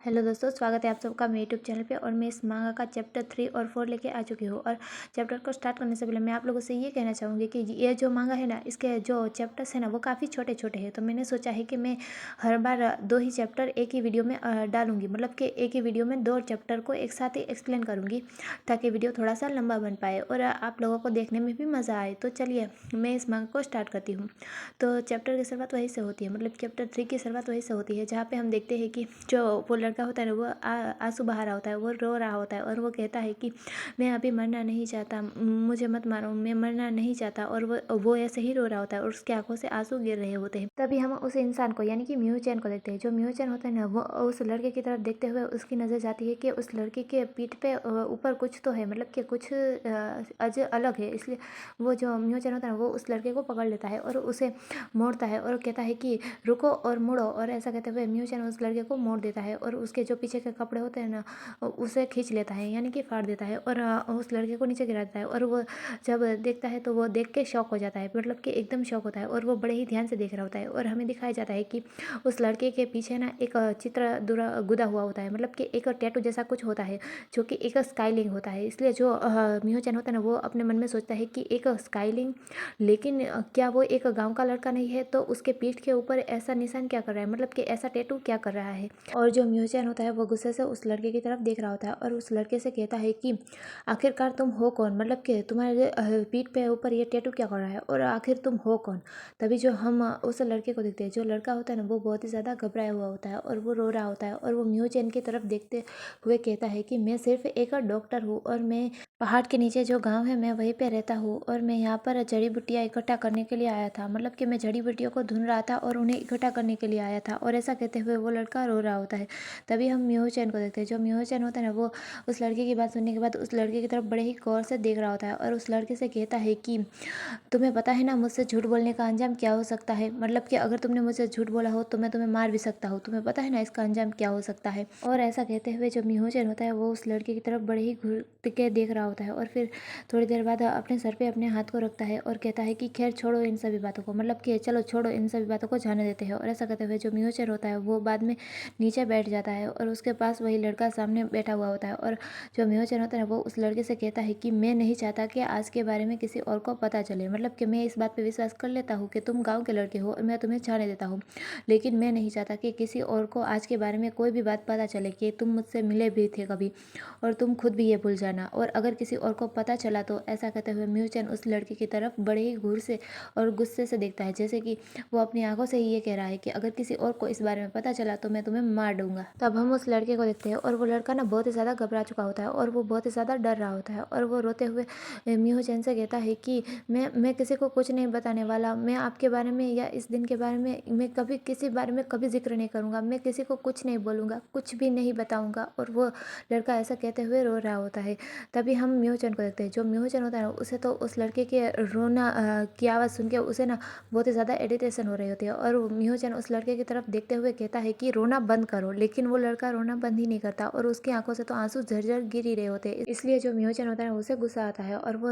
Hello दोस्तों, स्वागत है आप सबका मेरे यूट्यूब चैनल पे। और मैं इस मांगा का चैप्टर 3 और 4 लेके आ चुकी हूँ। और चैप्टर को स्टार्ट करने से पहले मैं आप लोगों से ये कहना चाहूँगी कि ये जो मांगा है ना, इसके जो चैप्टर्स है ना वो काफ़ी छोटे छोटे हैं। तो मैंने सोचा है कि मैं हर बार 2 ही चैप्टर एक ही वीडियो में डालूंगी, मतलब कि एक ही वीडियो में 2 चैप्टर को एक साथ ही एक्सप्लेन करूँगी, ताकि वीडियो थोड़ा सा लंबा बन पाए और आप लोगों को देखने में भी मज़ा आए। तो चलिए मैं इस मांगा को स्टार्ट करती हूँ। तो चैप्टर की शुरुआत वहीं से होती है, मतलब चैप्टर 3 की शुरुआत वहीं से होती है, जहाँ पे हम देखते हैं कि जो वो लड़का होता है ना, वो आंसू बहा रहा होता है, वो रो रहा होता है और वो कहता है कि मैं अभी मरना नहीं चाहता, मुझे मत मारो, मैं मरना नहीं चाहता। और वो ऐसे ही रो रहा होता है और उसकी आंखों से आंसू गिर रहे होते हैं। तभी हम उस इंसान को यानी कि म्यूचैन को देखते हैं। जो म्यूचैन होता है ना, वो उस लड़के की तरफ देखते हुए उसकी नज़र जाती है कि उस लड़के के पीठ पे ऊपर कुछ तो है, मतलब कि कुछ अज अलग है। इसलिए वो जो म्यूचैन होता है ना, वो उस लड़के को पकड़ लेता है और उसे मोड़ता है और कहता है कि रुको और मुड़ो। और ऐसा कहते हुए म्यूचैन उस लड़के को मोड़ देता है और उसके जो पीछे के कपड़े होते हैं ना, उसे खींच लेता है, यानी कि फाड़ देता है और उस लड़के को नीचे गिरा देता है। और वो जब देखता है तो वो देख के शॉक हो जाता है, मतलब कि एकदम शॉक होता है और वो बड़े ही ध्यान से देख रहा होता है। और हमें दिखाया जाता है कि उस लड़के के पीछे ना एक चित्र दुरा गुदा हुआ होता है, मतलब कि एक टैटू जैसा कुछ होता है, जो कि एक स्काईलिंग होता है। इसलिए जो म्यूचन होता है ना, वो अपने मन में सोचता है कि एक स्काईलिंग, लेकिन क्या वो एक गांव का लड़का नहीं है? तो उसके पीठ के ऊपर ऐसा निशान क्या कर रहा है, मतलब कि ऐसा टैटू क्या कर रहा है? और जो म्यूजियन होता है वो गुस्से से उस लड़के की तरफ देख रहा होता है और उस लड़के से कहता है कि आखिरकार तुम हो कौन, मतलब कि तुम्हारे पीठ पे ऊपर ये टैटू क्या कर रहा है और आखिर तुम हो कौन? तभी जो हम उस लड़के को देखते हैं, जो लड़का होता है ना, वो बहुत ही ज़्यादा घबराया हुआ होता है और वो रो रहा होता है और वो म्यूजियन की तरफ देखते हुए कहता है कि मैं सिर्फ एक डॉक्टर हूँ और मैं पहाड़ के नीचे जो गांव है मैं वहीं पे रहता हूँ और मैं यहाँ पर जड़ी बूटियाँ इकट्ठा करने के लिए आया था, मतलब कि मैं जड़ी बूटियों को ढूंढ रहा था और उन्हें इकट्ठा करने के लिए आया था। और ऐसा कहते हुए वो लड़का रो रहा होता है। तभी हम म्यूहो चैन को देखते हैं। जो म्यूहो चैन होता है ना, वो उस लड़के की बात सुनने के बाद उस लड़के की तरफ बड़े ही गौर से देख रहा होता है और उस लड़के से कहता है कि तुम्हें पता है ना मुझसे झूठ बोलने का अंजाम क्या हो सकता है, मतलब कि अगर तुमने मुझसे झूठ बोला हो तो मैं तुम्हें मार भी सकता हूँ, तुम्हें पता है ना इसका अंजाम क्या हो सकता है। और ऐसा कहते हुए जो म्यूजियन होता है वो उस लड़के की तरफ बड़े ही घूर के देख रहा होता है और फिर थोड़ी देर बाद अपने सर पे अपने हाथ को रखता है और कहता है कि खैर छोड़ो इन सभी बातों को, मतलब कि चलो छोड़ो इन सभी बातों को जाने देते हैं। और ऐसा कहते हुए जो म्यूजियन होता है वो बाद में नीचे बैठ जाता है और उसके पास वही लड़का सामने बैठा हुआ होता है। और जो म्यूजियन होता है वो उस लड़के से कहता है कि मैं नहीं चाहता कि आज के बारे में किसी और को पता चले, मतलब कि मैं इस बात पे विश्वास कर लेता हूँ कि तुम गांव के लड़के हो और मैं तुम्हें जाने देता हूँ, लेकिन मैं नहीं चाहता कि किसी और को आज के बारे में कोई भी बात पता चले कि तुम मुझसे मिले भी थे कभी, और तुम खुद भी ये भूल जाना। और अगर किसी और को पता चला तो, ऐसा कहते हुए म्यूचन उस लड़के की तरफ बड़े ही घूर से और गुस्से से देखता है, जैसे कि वो अपनी आंखों से ही ये कह रहा है कि अगर किसी और को इस बारे में पता चला तो मैं तुम्हें मार दूंगा। तब हम उस लड़के को देखते हैं और वो लड़का ना बहुत ही ज़्यादा घबरा चुका होता है और वो बहुत ही ज़्यादा डर रहा होता है और वो रोते हुए म्यूचन से कहता है कि मैं किसी को कुछ नहीं बताने वाला, मैं आपके बारे में या इस दिन के बारे में मैं कभी किसी बारे में कभी जिक्र नहीं करूँगा, मैं किसी को कुछ नहीं बोलूँगा, कुछ भी नहीं बताऊँगा। और वो लड़का ऐसा कहते हुए रो रहा होता है। तभी हम म्यूचन को देखते हैं। जो म्यूचन होता है ना, उसे तो उस लड़के के रोना की आवाज़ सुन के उसे ना बहुत ही ज़्यादा इरिटेशन हो रही होती है और म्यूचन उस लड़के की तरफ देखते हुए कहता है कि रोना बंद करो, लेकिन वो लड़का रोना बंद ही नहीं करता और उसकी आंखों से तो आंसू झरझर गिर ही रहे होते हैं। इसलिए जो म्यूचन होता है ना, उसे गुस्सा आता है और वो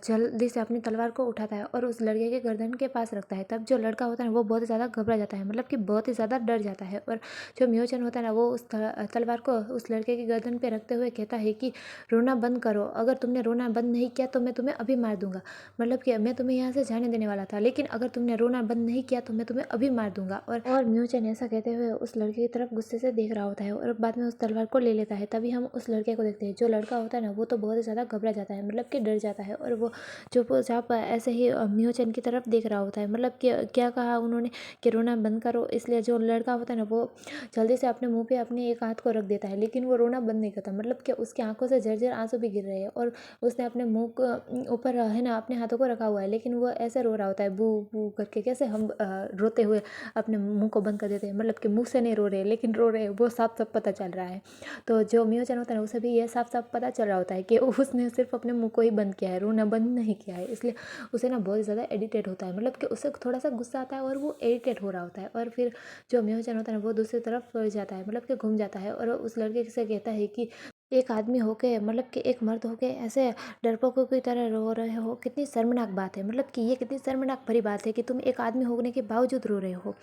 जल्दी से अपनी तलवार को उठाता है और उस लड़के के गर्दन के पास रखता है। तब जो लड़का होता है ना, वो बहुत ही ज़्यादा घबरा जाता है, मतलब कि बहुत ही ज़्यादा डर जाता है। और जो म्यूचन होता है ना, वो उस तलवार को उस लड़के की गर्दन पे रखते हुए कहता है कि रोना बंद करो, अगर तुमने रोना बंद नहीं किया तो मैं तुम्हें अभी मार दूंगा, मतलब कि मैं तुम्हें यहाँ से जाने देने वाला था, लेकिन अगर तुमने रोना बंद नहीं किया तो मैं तुम्हें अभी मार दूंगा। और म्यूचन ऐसा कहते हुए उस लड़के की तरफ गुस्से से देख रहा होता है और बाद में उस तलवार को ले लेता है। तभी हम उस लड़के को देखते हैं। जो लड़का होता है ना, वो तो बहुत ही ज़्यादा घबरा जाता है, मतलब कि डर जाता है और वो चुपचाप ऐसे ही म्यूचन की तरफ देख रहा होता है, मतलब कि क्या कहा उन्होंने कि रोना बंद करो। इसलिए जो लड़का होता है ना, वो जल्दी से अपने मुंह पे अपने एक हाथ को रख देता है, लेकिन वो रोना बंद नहीं करता, मतलब कि उसकी आंखों से झरझर आंसू भी गिर रहे हैं और उसने अपने मुंह को ऊपर है ना अपने हाथों को रखा हुआ है, लेकिन वो ऐसे रो रहा होता है बू बू करके, कैसे हम रोते हुए अपने मुंह को बंद कर देते हैं, मतलब कि मुंह से नहीं रो रहे लेकिन रो रहे हैं, वो साफ साफ पता चल रहा है। तो जो म्यूचन होता है ना, उसे भी ये साफ साफ पता चल रहा होता है कि उसने सिर्फ अपने मुंह को ही बंद किया है, रोना बंद नहीं किया है। इसलिए उसे ना बहुत ज़्यादा इरिटेट होता है, मतलब कि उसे थोड़ा सा गुस्सा आता है और वो इरिटेट हो रहा होता है। और फिर जो म्यूचन होता है ना, वो दूसरी तरफ जाता है, मतलब कि घूम जाता है और उस लड़के से कहता है कि एक आदमी होके मतलब कि एक मर्द होके ऐसे डरपोकों की तरह रो रहे हो, कितनी शर्मनाक बात है। मतलब कि ये कितनी शर्मनाक भरी बात है कि तुम एक आदमी होने के बावजूद रो रहे हो।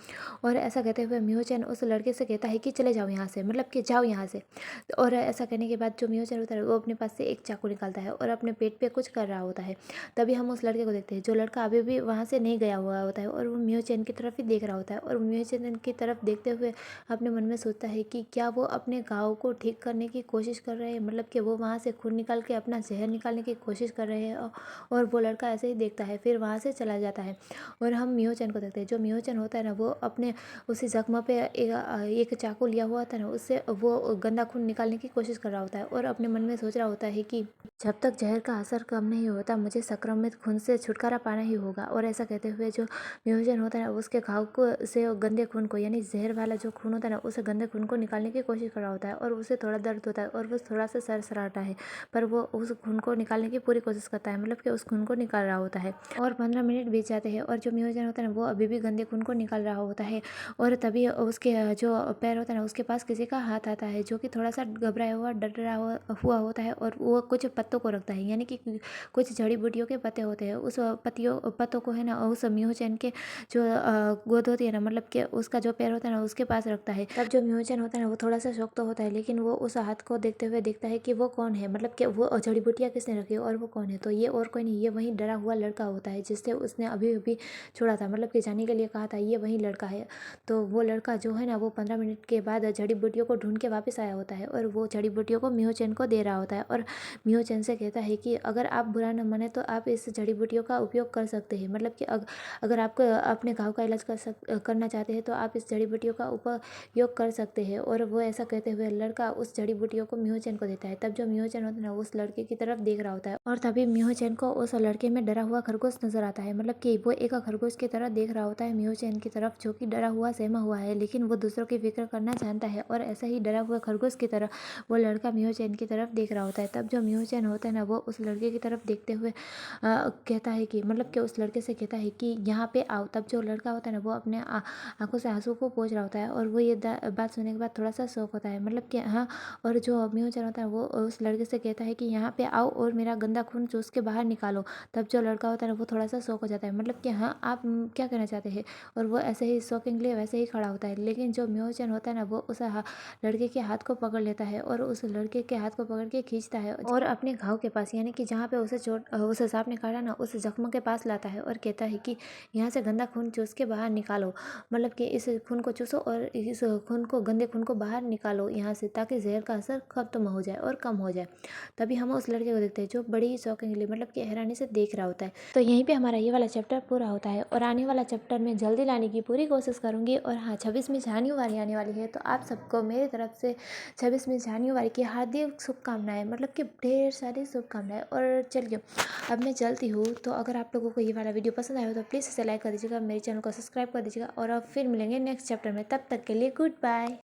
और ऐसा कहते हुए मियोचन उस लड़के से कहता है कि चले जाओ यहाँ से, मतलब कि जाओ यहाँ से। और ऐसा कहने के बाद जो मियोचन होता है वो अपने पास से एक चाकू निकालता है और अपने पेट पे कुछ कर रहा होता है। तभी हम उस लड़के को देखते हैं, जो लड़का अभी भी वहाँ से नहीं गया हुआ होता है और वो मियोचन की तरफ ही देख रहा होता है। और मियोचन की तरफ देखते हुए अपने मन में सोचता है कि क्या वो अपने घाव को ठीक करने की कोशिश कर रहे हैं, मतलब कि वो वहाँ से खून निकाल के अपना जहर निकालने की कोशिश कर रहे हैं। और वो लड़का ऐसे ही देखता है, फिर वहाँ से चला जाता है। और हम मियोचन को देखते हैं, जो मियोचन होता है ना वो अपने उसी जख्म पे एक चाकू लिया हुआ था ना, उससे वो गंदा खून निकालने की कोशिश कर रहा होता है। और अपने मन में सोच रहा होता है कि जब तक जहर का असर कम नहीं होता मुझे संक्रमित खून से छुटकारा पाना ही होगा। और ऐसा कहते हुए जो मियोजन होता है उसके घाव को से गंदे खून को, यानी जहर वाला जो खून होता है ना, उस गंदे खून को निकालने की कोशिश कर रहा होता है। और उसे थोड़ा दर्द होता है और वो थोड़ा सा सरसराता है, पर वो उस खून को निकालने की पूरी कोशिश करता है, मतलब कि उस खून को निकाल रहा होता है। और 15 मिनट बीत जाते हैं और जो मियोजन होता है ना वो अभी भी गंदे खून को निकाल रहा होता है। और तभी उसके जो पैर होता है ना उसके पास किसी का हाथ आता है, जो कि थोड़ा सा घबराया हुआ डर रहा हुआ होता है। और वो कुछ पत्तों को रखता है, यानी कि कुछ जड़ी बूटियों के पत्ते होते हैं। उस पत्तों को है ना उस मियोचन के जो गोद होती है ना, मतलब कि उसका जो पैर होता है ना उसके पास रखता है। तब जो मियोचन होता है ना वो थोड़ा सा शौक तो होता है, लेकिन वो उस हाथ को देखते हुए देखता है कि वो कौन है, मतलब कि वो जड़ी बूटियाँ किसने रखी है और वो कौन है। तो ये और कोई नहीं, ये वही डरा हुआ लड़का होता है जिससे उसने अभी अभी छोड़ा था, मतलब कि जाने के लिए कहा था, ये वही लड़का है। तो वो लड़का जो है ना वो 15 मिनट के बाद जड़ी बूटियों को ढूंढ के वापस आया होता है और वो जड़ी बूटियों को मियोचन को दे रहा होता है। और मियोचन से कहता है कि अगर आप बुरा न माने तो आप इस जड़ी बूटियों का उपयोग कर सकते हैं, मतलब कि अगर आप अपने घाव का इलाज करना चाहते हैं तो आप इस जड़ी बूटियों का उपयोग कर सकते हैं। और वो ऐसा कहते हुए लड़का उस जड़ी बूटियों को मियोचन को देता है। तब जो मियोचन होता है ना उस लड़के की तरफ देख रहा होता है और तभी मियोचन को उस लड़के में डरा हुआ खरगोश नजर आता है, मतलब कि वो एक खरगोश की तरह देख रहा होता है मियोचन की तरफ, जो कि डरा हुआ सहमा हुआ है, लेकिन वो दूसरों की फिक्र करना जानता है। और ऐसा ही डरा हुआ खरगोश की तरह वो लड़का मियोचन की तरफ देख रहा होता है। तब जो मियोचन होता है ना वो उस लड़के की तरफ देखते हुए कहता है कि, मतलब कि उस लड़के से कहता है कि यहाँ पे आओ। तब जो लड़का होता है ना वो अपने आंखों से आंसू को पोंछ रहा होता है और वो ये बात सुनने के बाद थोड़ा सा शौक होता है, मतलब कि हाँ। और जो मियोचन होता है वो उस लड़के से कहता है कि यहाँ पे आओ और मेरा गंदा खून चूस के बाहर निकालो। तब जो लड़का होता है ना वो थोड़ा सा शौक हो जाता है, मतलब कि हाँ आप क्या कहना चाहते हैं। और वो ऐसे ही शॉकिंगली वैसे ही खड़ा होता है, लेकिन जो मियोचन होता है ना वो उस लड़के के हाथ को पकड़ लेता है और उस लड़के के हाथ को पकड़ के खींचता है और अपने घाव के पास, यानी कि जहाँ पे उसे चोट उस सांप ने काटा ना उस जख्म के पास लाता है और कहता है कि यहाँ से गंदा खून चूस के बाहर निकालो, मतलब कि इस खून को चूसो और इस खून को, गंदे खून को बाहर निकालो यहाँ से, ताकि जहर का असर खत्म हो जाए और कम हो जाए। तभी हम उस लड़के को देखते हैं जो बड़ी ही शॉकिंगली, मतलब कि हैरानी से देख रहा होता है। तो यहीं पे हमारा ये वाला चैप्टर पूरा होता है और आने वाला चैप्टर में जल्दी लाने की पूरी कोशिश करूँगी। और हाँ, 26वीं जान्युआरी आने वाली है, तो आप सबको मेरी तरफ से 26वीं जान्युआरी की हार्दिक शुभकामनाएं, मतलब कि ढेर सारी शुभकामनाएं। और चलिए अब मैं चलती हूँ, तो अगर आप लोगों को ये वाला वीडियो पसंद आया हो तो प्लीज़ इसे लाइक कर दीजिएगा, मेरे चैनल को सब्सक्राइब कर दीजिएगा और अब फिर मिलेंगे नेक्स्ट चैप्टर में। तब तक के लिए गुड बाय।